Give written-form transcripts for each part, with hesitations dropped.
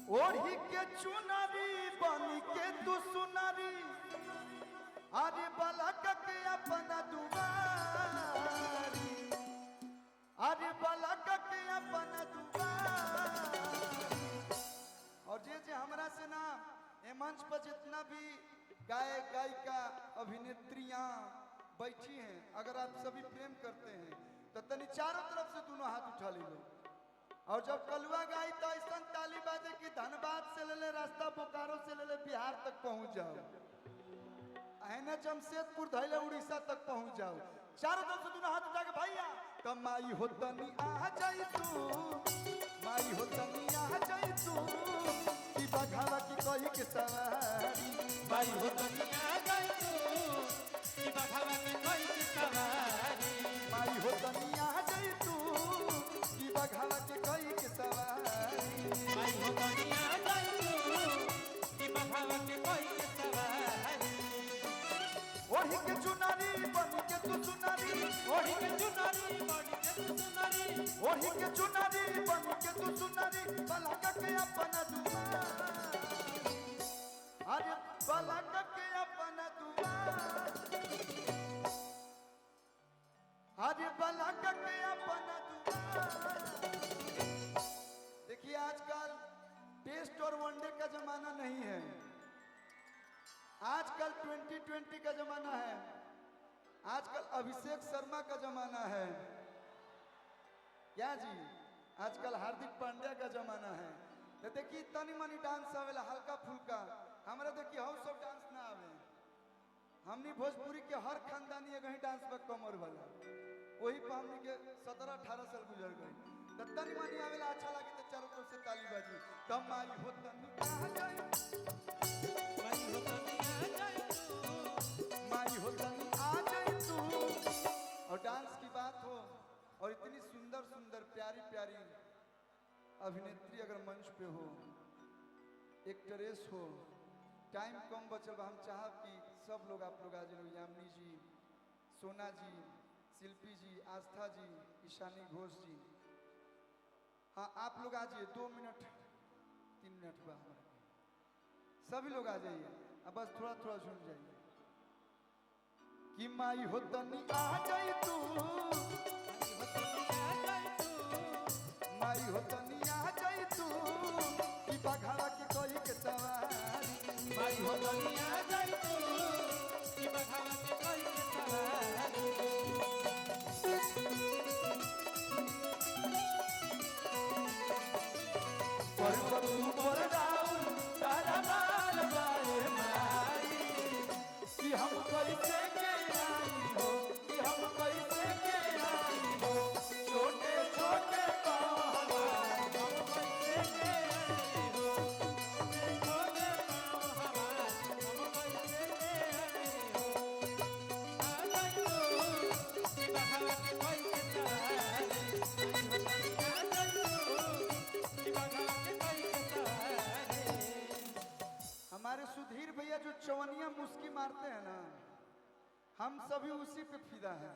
ओढ़ी के चुनरी बन के तू सुनरी अरे बलक के अपना दुआरी अरे बलक के अपना दुआरी। और जे हमरा से ना ये मंच पर जितना भी गायक गायिका अभिनेत्रियां बैठी हैं, अगर आप सभी प्रेम करते हैं तो तनी चारों तरफ से दोनों हाथ उठा ली लो। और जब कलुआ गाई तो ऐसा ताली बाजे कि धनबाद से ले ले रास्ता बोकारो से ले ले बिहार तक पहुंच जाओ, अहना जमशेदपुर धैले उड़ीसा तक पहुंच जाओ। चारों तरफ से दोनों हाथ उठा के भैया कमाई हो तनी आ जाई तू, माई हो तनी आ जाई तू कि बघावा की कोई के सवारी, माई हो तनी आ जाई तू कि बघावा की कोई के सवारी, माई हो तनी आ जाई तू कि बघावा के कोई के सवारी, माई हो तनी आ जाई तू कि बघावा के कोई के सवारी। ओढ़ी के चुनरी बन के तू सुनरी, ओढ़ी के चुनरी बन के तू सुनरी, ओढ़ी के चुनरी बन के तू सुनरी बलक के अपना दुआरी, अरे बलक के अपना दुआरी, अरे बलक के अपना दुआरी। देखिए आजकल टेस्ट और वनडे का जमाना नहीं है, आजकल 2020 का जमाना है, आजकल अभिषेक शर्मा का जमाना है, क्या जी आजकल हार्दिक पांड्या का जमाना है। तो देखिए तनी मनी डांस आवेला हल्का फुल्का, हमरा देखिए हम सब डांस ना आवे, हमनी भोजपुरी के हर खानदानी एक ही डांस पर कमर वाला, वही पर हमनी के 17-18 साल गुजर गए। तो तनी मनी आवेला अच्छा लगे तो चारों तरफ से ताली बाजी कमाई हो तनी आ जाई, माई हो तनी आ जाई तू, माई हो तनी आ जाई तू। और डांस की बात हो और इतनी सुंदर सुंदर प्यारी प्यारी अभिनेत्री अगर मंच पे हो, एक्ट्रेस हो, टाइम कम बचल बा, हम चाहब कि सब लोग आप लोग आ जाए, यामिनी जी, सोना जी, शिल्पी जी, आस्था जी, ईशानी घोष जी, हाँ आप लोग आ जाइए, 2 मिनट 3 मिनट हुआ हमारा, सभी लोग आ जाइए, अब बस थोड़ा थोड़ा सुन जाइए कि माई हो तनी आ जाई तू, माई हो तनी आ जाई तू कि बघावा के कोई के सवारी, माई हो तनी आ जाई तू कि बघावा के कोई के सवारी। पर तू मोर राउर तारा बाल बाए माई कि हम कैसे के आई हो, कि हम कैसे के आई हो, छोटे छोटे पाँव हमारे हम कैसे के आई हो, छोटे पाँव हमारे हम कैसे के आई हो, आ जाई तू कि बघावा के कोई के सवारी, माई हो तनी आ जाई तू कि बघावा के कोई के सवारी। हमारे सुधीर भैया जो चवनिया मुस्की मारते हैं ना, हम सभी उसी पे फिदा हैं।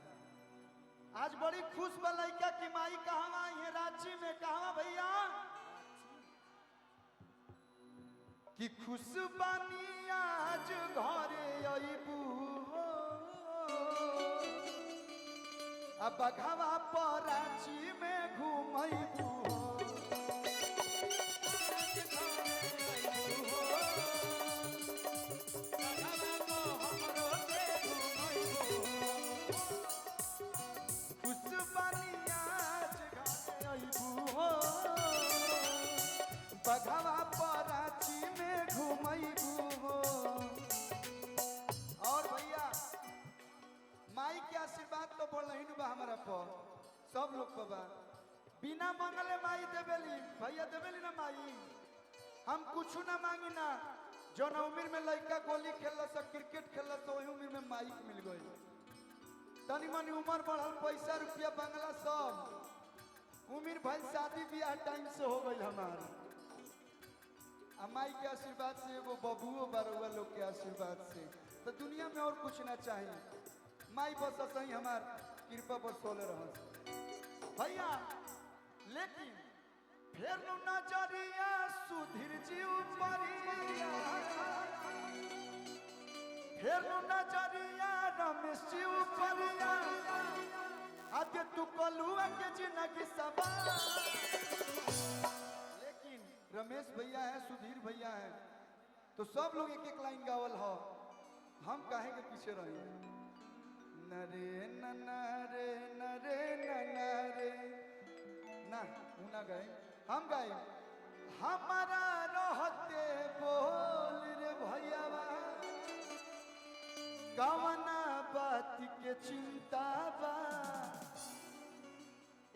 आज बड़ी खुश बा लइका की माई कहवा आई है रांची में, कहवा भैया कि खुश बानी आज घरे अइबू अब बघावा पर रांची में घूमइबू, खुश बानी आज घरे अइबू हो बघावा पर रांची में घूमइबू हो। और भैया माई के आशीर्वाद तो बोलही बा हमारा पर, सब लोग को बा, बिना मांगले माई देवेली, भैया देवेली ना माई, हम कुछ ना मांगी ना, जो ना उम्र में लड़का गोली खेल सा क्रिकेट खेल सा वही उम्र में माई मिल गई, तनी मनी उम्र बढ़ल पैसा रुपया बंगला सब उम्र भाई शादी ब्याह टाइम से हो गई हमारा, माई के आशीर्वाद से एगो बबुओ बरुआ लोग के आशीर्वाद से, तो दुनिया में और कुछ ना चाहिए, माई बस सही हमार कृपा बरसोले रह भैया। लेकिन फेर नजरिया सुधीर जी उपरिया फेर नजरिया रमेश जी उपरिया आते तू कलुआ के जिंदगी सवा। लेकिन रमेश भैया है, सुधीर भैया है, तो सब लोग एक एक लाइन गावल हो, हम काहे के पीछे रहे। नरे नरे नरे नरे ना ना गए, हम गए हमारा रहते बोल रे भैया कवना बात के चिंता बा।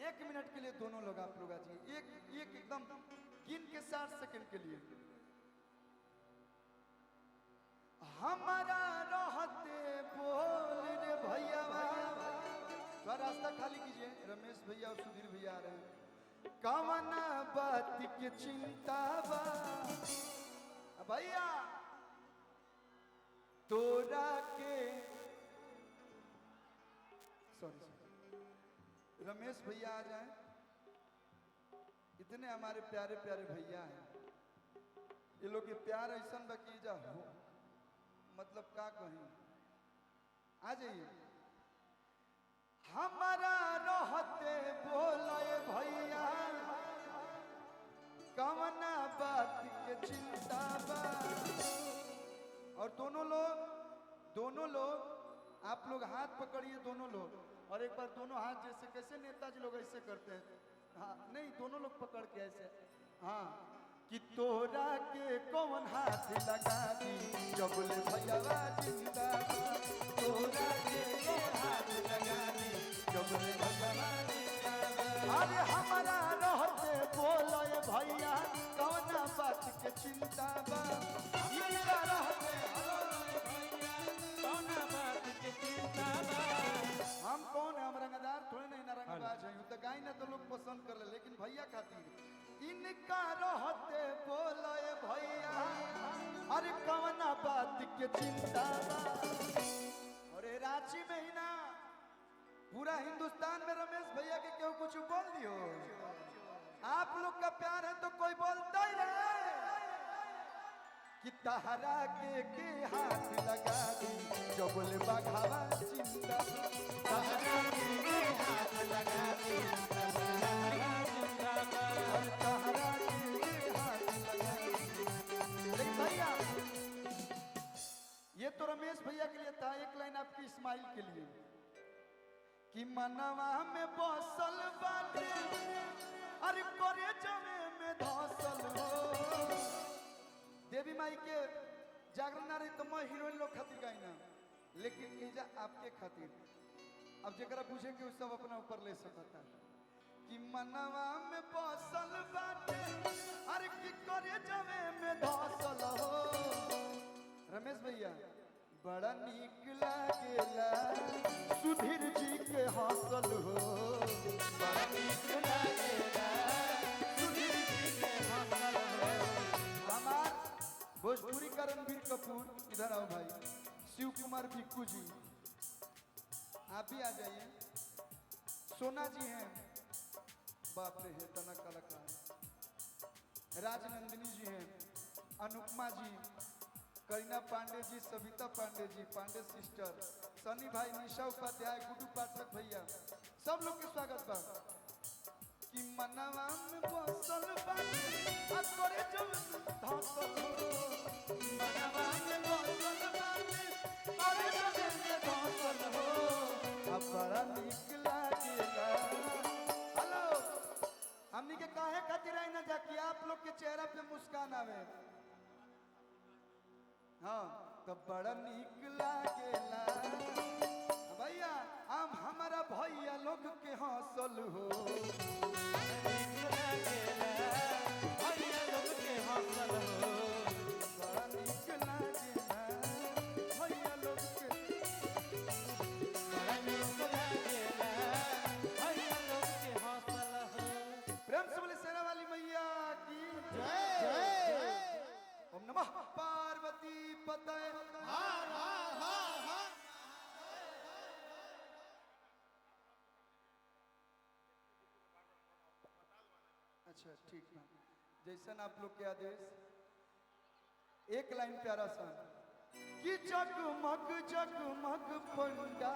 1 मिनट के लिए दोनों लोग आप लोग आजिए, एक एक एकदम गिन के 60 सेकंड के लिए। हमारा रहते बोल रे भैया, थोड़ा रास्ता खाली कीजिए, रमेश भैया और सुधीर भैया आ रहे हैं। कवना बात के चिंता बा भैया तोरा के, सॉरी रमेश भैया आ जाए, इतने हमारे प्यारे प्यारे भैया हैं, ये लोग के प्यार ऐसा बकी जा हो, मतलब का कहीं आ जाइए। हमारा रहते बोले भैया कवना बात के चिंता बा। और दोनों लोग आप लोग हाथ पकड़िए दोनों लोग, और एक बार दोनों हाथ जैसे कैसे नेताजी लोग ऐसे करते हैं, हाँ नहीं दोनों लोग पकड़ के ऐसे, हाँ कि तोरा के कौन हाथ लगा दी जब ले भैया जिंदा, तोरा के कौन हाथ लगा दी जब ले भैया जिंदा। अरे हमारा रहते बोले भैया कौन बात के चिंता बा। हम कौन है, हम रंगदार थोड़े नहीं ना रंगबाज है, तो गाय ना तो लोग पसंद कर ले, लेकिन भैया खातिर इनका रहते बोले भैया अरे कवना बात के चिंता बा। और रांची में ही ना पूरा हिंदुस्तान में रमेश भैया के क्यों कुछ बोल दियो, आप लोग का प्यार है तो कोई बोलता ही रहे कि तहरा के हाथ लगा दी जब ले बघावा जिंदा, तहरा के हाथ लगा दी तहरा के हाथ लगा दी। लेकिन भैया ये तो रमेश भैया के लिए था, एक लाइन आपकी इस्माइल के लिए कि मनवा में बसल बाटे अरे करे जमे में धसल हो। देवी माई के जागरण ना रही तो मैं हीरोइन लोग खातिर गाई ना, लेकिन एजा आपके खातिर अब जरा पूछेंगे उस सब अपना ऊपर ले सकता कि मनवा में बसल बाटे अरे की करे जमे में धसल हो। रमेश भैया बड़ा नीक लागेला सुधीर जी के हासिल हो, बड़ा नीक लागेला सुधीर जी के हासिल हो। हमार भोजपुरी का रणबीर कपूर इधर आओ भाई, शिव कुमार भिक्कू जी आप भी आ जाइए, सोना जी हैं, बाप रे है तना कलाकार, राजनंदिनी जी हैं, अनुपमा जी, करीना पांडे जी, सविता पांडे जी, पांडे सिस्टर, सनी भाई, निशा उपाध्याय, गुड्डू पाठक भैया, सब लोग के स्वागत बा। कि मनवा में बसल बाटे अतरे जो धसल हो, मनवा में बसल बाटे अरे जो धसल हो। अब बड़ा नीक लागेला। हेलो हमनी के काहे खातिर आई ना जा कि आप लोग के चेहरा पे मुस्कान आवे, हाँ तब बड़ा नीक लागेला भैया हम हमारा भैया लोग के हौसल हो, भैया लोग के हौसल हो, बड़ा नीक लागेला भैया लोग के, बड़ा नीक लागेला भैया लोग के हौसल हो। प्रेम से बोले सेना वाली मैया की जय। ओम नमः पार्वती पतये हर हर हर हर। अच्छा ठीक है, जैसन आप लोग के आदेश। एक लाइन प्यारा सा कि जगमग जगमग पंडा